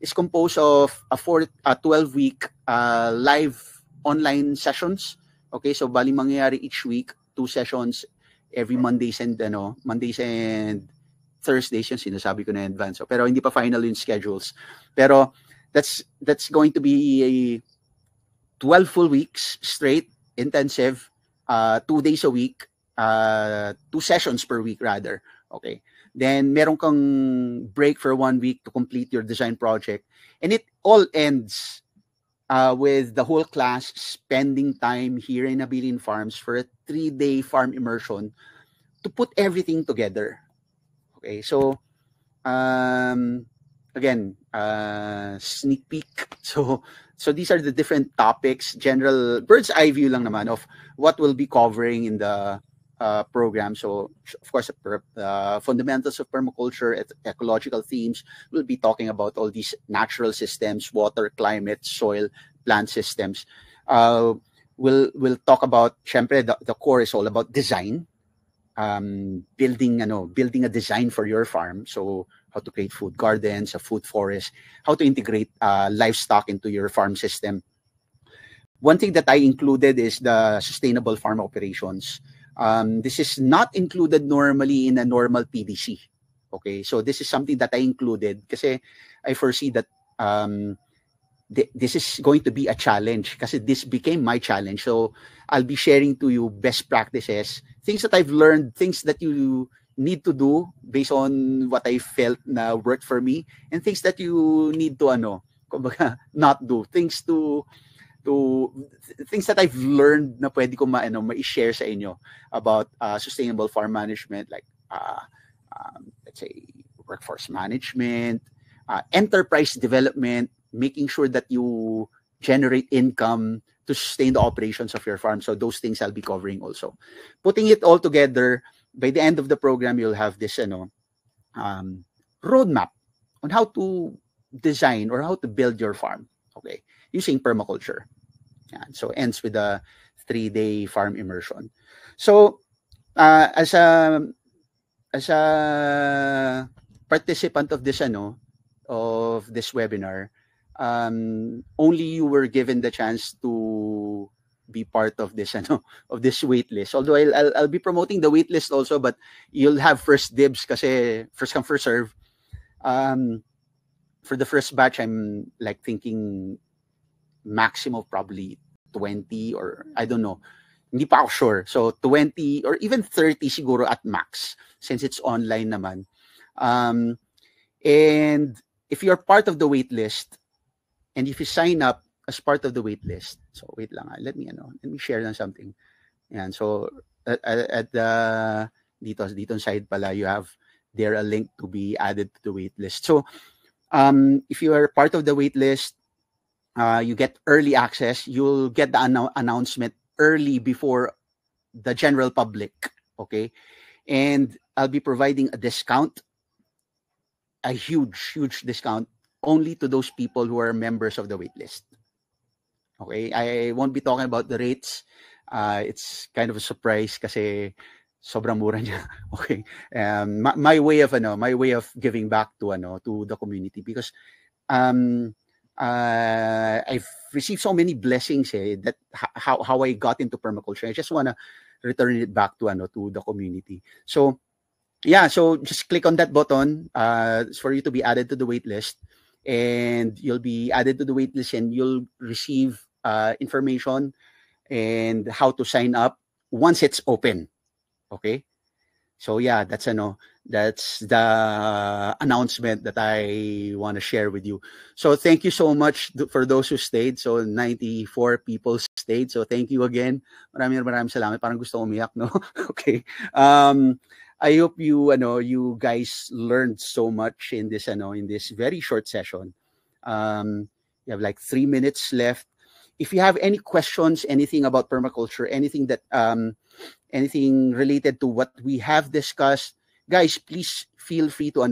is composed of 12-week live online sessions. Okay, so bali mangyayari each week, 2 sessions every Mondays and Thursdays, yung sinasabi ko na in advance. So, pero hindi pa final yung schedules. Pero that's going to be a 12 full weeks straight, intensive, 2 days a week, 2 sessions per week rather. Okay. Then meron kang break for 1 week to complete your design project. And it all ends with the whole class spending time here in Habilin Farms for a 3-day farm immersion to put everything together. Okay, so again, sneak peek. So these are the different topics, general bird's eye view lang naman of what we'll be covering in the program. So of course, fundamentals of permaculture, ecological themes. We'll be talking about all these natural systems, water, climate, soil, plant systems. We'll talk about, syempre, the core is all about design. Building a design for your farm. So how to create food gardens, a food forest, how to integrate livestock into your farm system. One thing that I included is the sustainable farm operations. This is not included normally in a normal PDC. Okay, so this is something that I included kasi I foresee that this is going to be a challenge kasi this became my challenge. So I'll be sharing to you best practices, things that I've learned, things that you need to do based on what I felt na worked for me, and things that you need to not do, things that I've learned na pwede ko ma-share sa inyo about sustainable farm management, like let's say workforce management, enterprise development, making sure that you generate income to sustain the operations of your farm. So those things I'll be covering also. Putting it all together, by the end of the program, you'll have this roadmap on how to design or how to build your farm, okay, using permaculture. Yeah, so ends with a 3-day farm immersion. So as a participant of this webinar, only you were given the chance to be part of this of this wait list. Although I'll be promoting the wait list also, but you'll have first dibs kasi first come first serve. For the first batch, I'm like thinking maximum probably 20 or I don't know. Hindi pa ako sure. So 20 or even 30 siguro at max since it's online naman. And if you're part of the wait list, and if you sign up as part of the wait list, so wait lang, let me share lang something. And so at the dito side pala, you have there a link to be added to the wait list. So if you are part of the wait list, you get early access. You'll get the announcement early before the general public. Okay, and I'll be providing a discount, a huge discount, only to those people who are members of the waitlist. Okay, I won't be talking about the rates. It's kind of a surprise kasi sobrang mura niya. Okay. My way of giving back to the community, because um I've received so many blessings, that how I got into permaculture. I just want to return it back to the community. So yeah, so just click on that button for you to be added to the wait list, and you'll be added to the wait list, and you'll receive information and how to sign up once it's open. Okay, so yeah, that's the announcement that I want to share with you. So thank you so much for those who stayed. So 94 people stayed. So thank you again. Maraming salamat. Parang gusto ko umiyak, no? Okay. I hope you guys learned so much in this very short session. You have like 3 minutes left. If you have any questions, anything about permaculture, anything related to what we have discussed, guys, please feel free to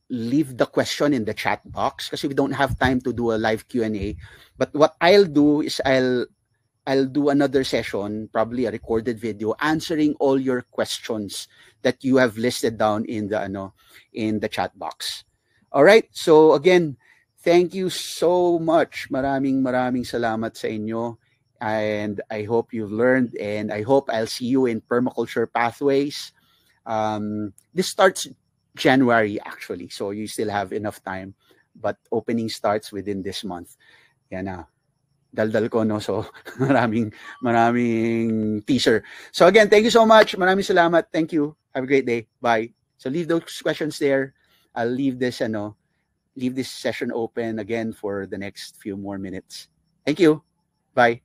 leave the question in the chat box, because we don't have time to do a live Q&A. But what I'll do is I'll do another session, probably a recorded video, answering all your questions that you have listed down in the chat box. All right. So again, thank you so much. Maraming salamat sa inyo. And I hope you've learned, and I hope I'll see you in Permaculture Pathways. This starts January, actually, so you still have enough time. But opening starts within this month. Yan na. Daldal ko, no? So, maraming teaser. So again, thank you so much. Maraming salamat. Thank you. Have a great day. Bye. So leave those questions there. I'll leave this session open again for the next few more minutes. Thank you. Bye.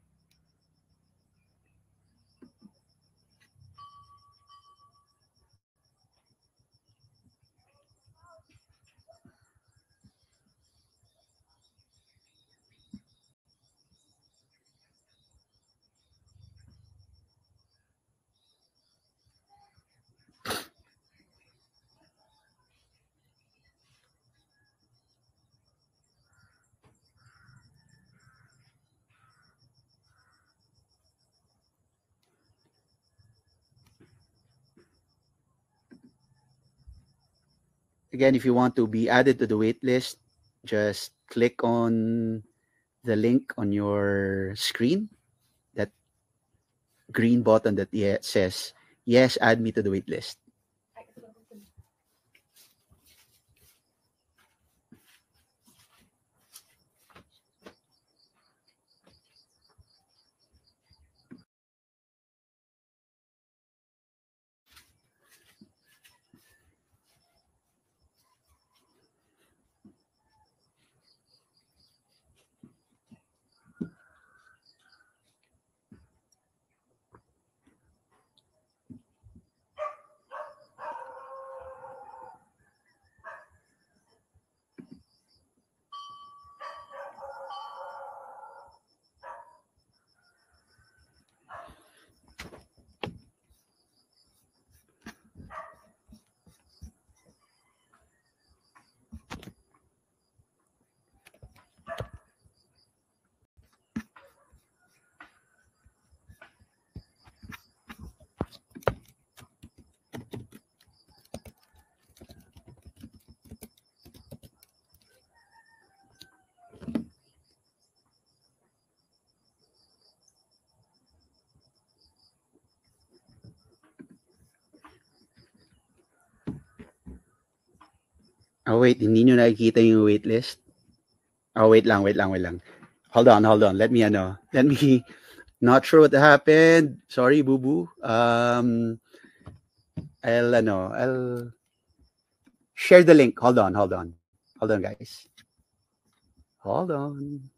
Again, if you want to be added to the wait list, just click on the link on your screen, that green button that says, yes, add me to the wait list. Oh, wait, hindi nyo nakikita yung wait list? Oh, wait lang. Hold on. Let me, not sure what happened. Sorry, boo-boo. I'll share the link. Hold on, guys. Hold on.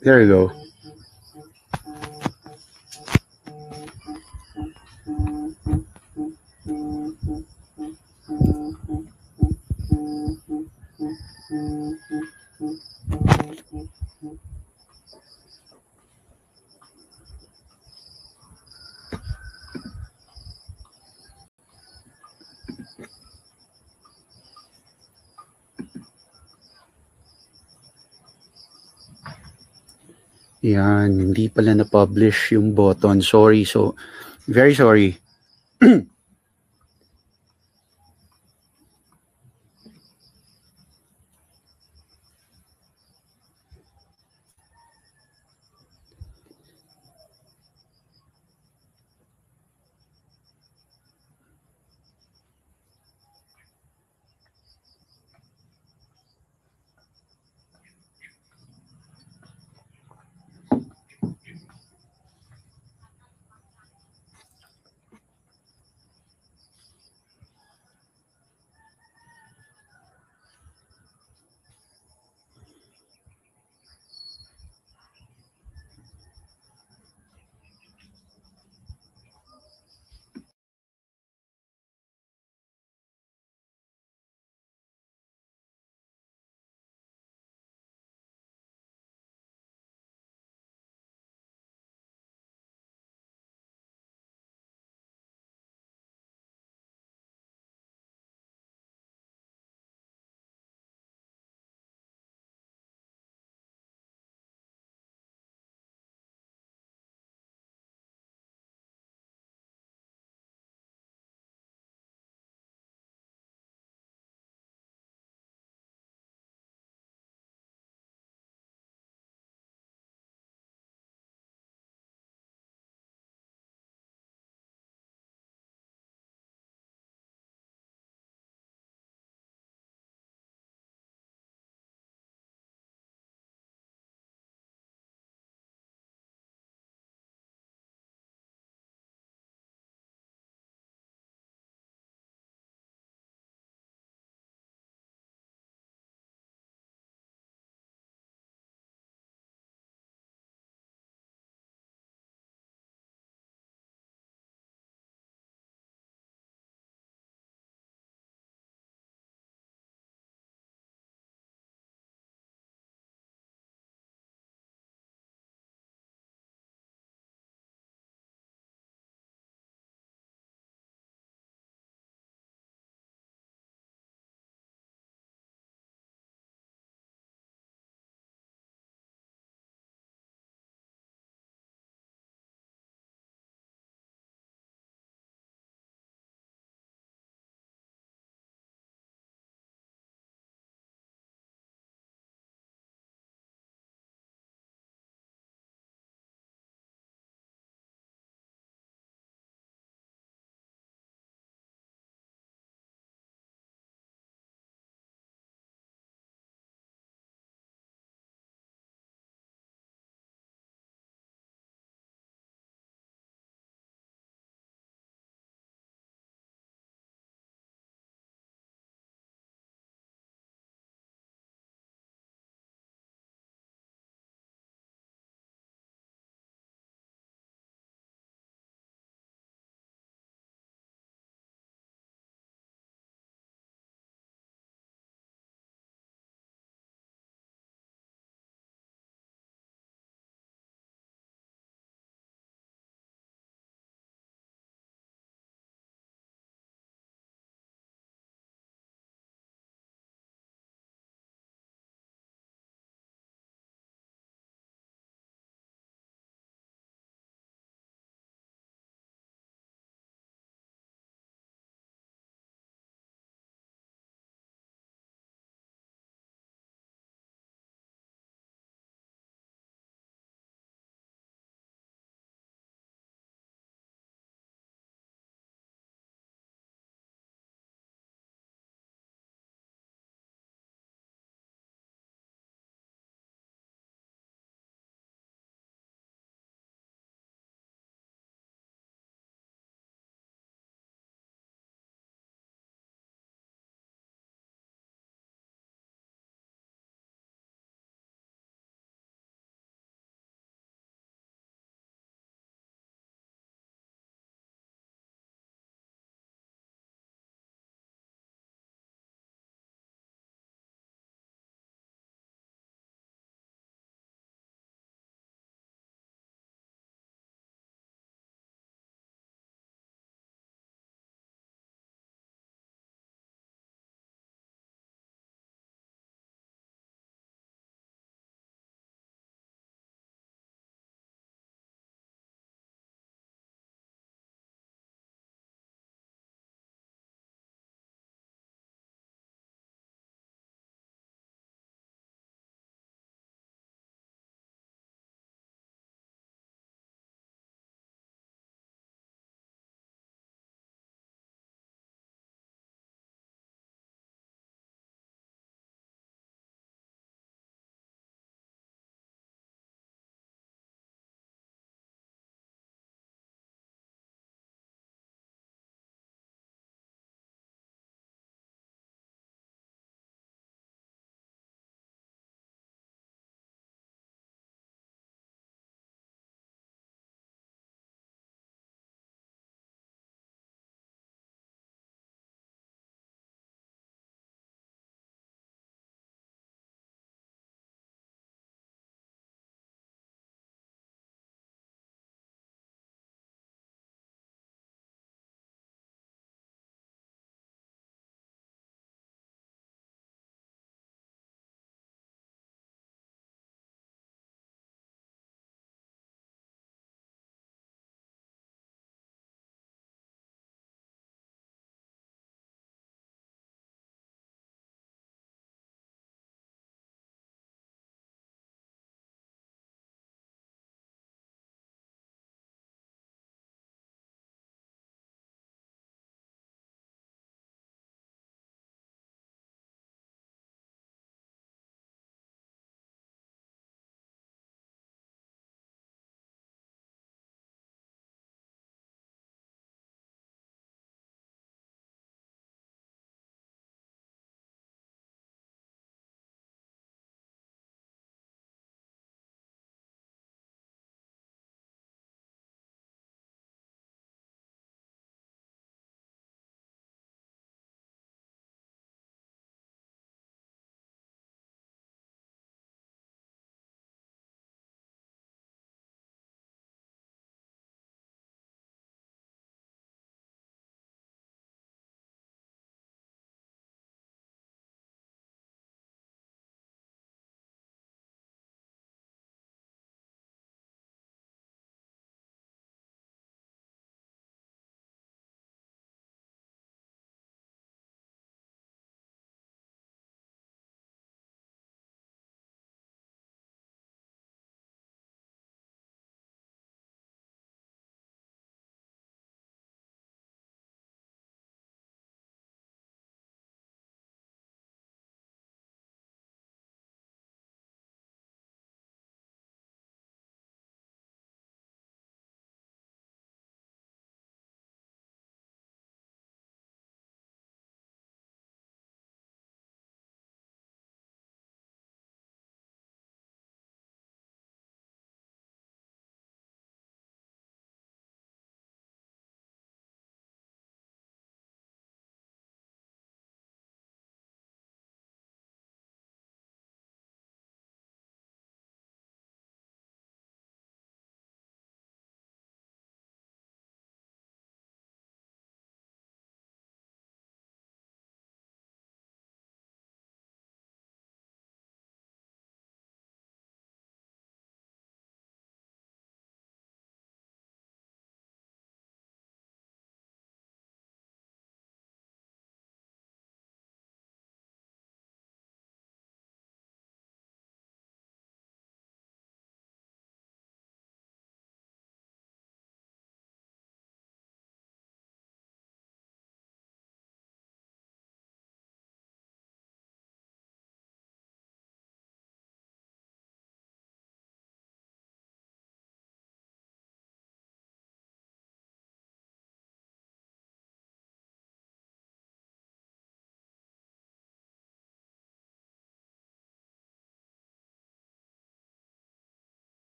There you go. Yan, hindi pala na-publish yung button. Sorry. So, very sorry.